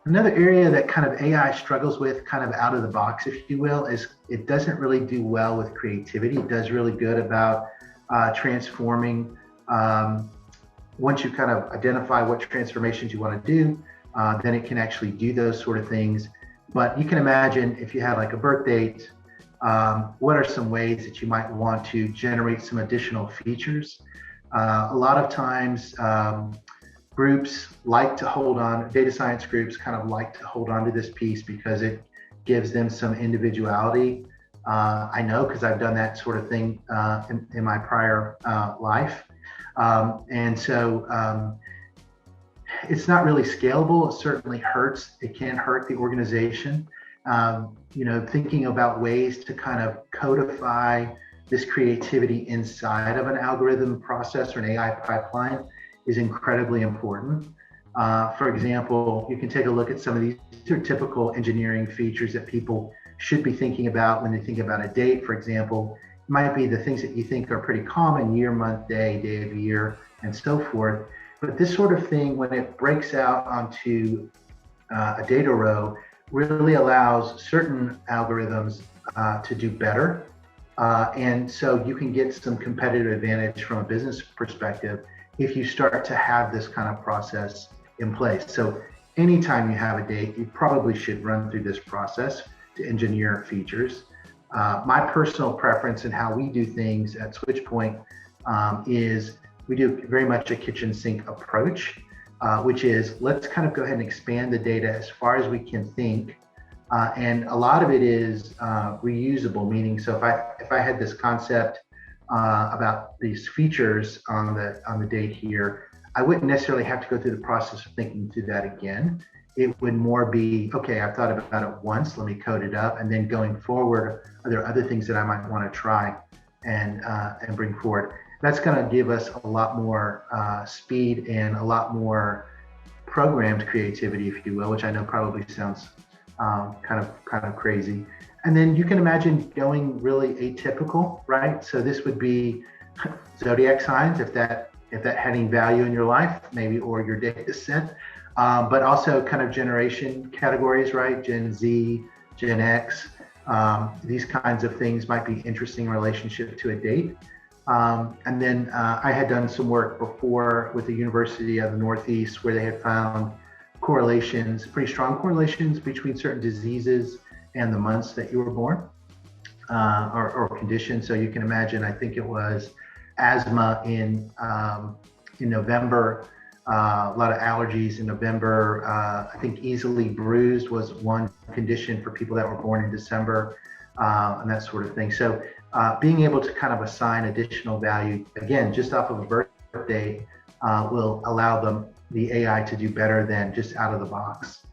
Another area that kind of AI struggles with, kind of out of the box, if you will, is it doesn't really do well with creativity. It does really good about transforming. Once you kind of identify what transformations you want to do, then it can actually do those sort of things. But you can imagine if you had like a birth date, what are some ways that you might want to generate some additional features? A lot of times, groups like to hold on, data science groups kind of like to hold on to this piece because it gives them some individuality. I know because I've done that sort of thing in my prior life. And so it's not really scalable. It certainly hurts. It can hurt the organization. Thinking about ways to kind of codify this creativity inside of an algorithm process or an AI pipeline is incredibly important. For example, you can take a look at some of these are typical engineering features that people should be thinking about when they think about a date. For example, it might be the things that you think are pretty common: year, month, day of year, and so forth. But this sort of thing, when it breaks out onto a data row, really allows certain algorithms to do better. And so you can get some competitive advantage from a business perspective if you start to have this kind of process in place. So anytime you have a date, you probably should run through this process to engineer features. My personal preference and how we do things at Switchpoint is we do very much a kitchen sink approach, which is let's kind of go ahead and expand the data as far as we can think. And a lot of it is reusable, meaning so if I had this concept about these features on the date here, I wouldn't necessarily have to go through the process of thinking through that again. It would more be, okay, I've thought about it once, let me code it up, and then going forward, are there other things that I might want to try and bring forward? That's going to give us a lot more speed and a lot more programmed creativity, if you will, which I know probably sounds kind of crazy. And then you can imagine going really atypical, right? So this would be zodiac signs, if that had any value in your life, maybe, or your data set, but also kind of generation categories, right? Gen Z, Gen X, these kinds of things might be interesting in relationship to a date. And then I had done some work before with the University of the Northeast where they had found correlations, pretty strong correlations between certain diseases and the months that you were born or conditions. So you can imagine, I think it was asthma in November, a lot of allergies in November. I think easily bruised was one condition for people that were born in December and that sort of thing. So being able to kind of assign additional value, again, just off of a birthday will allow the AI to do better than just out of the box.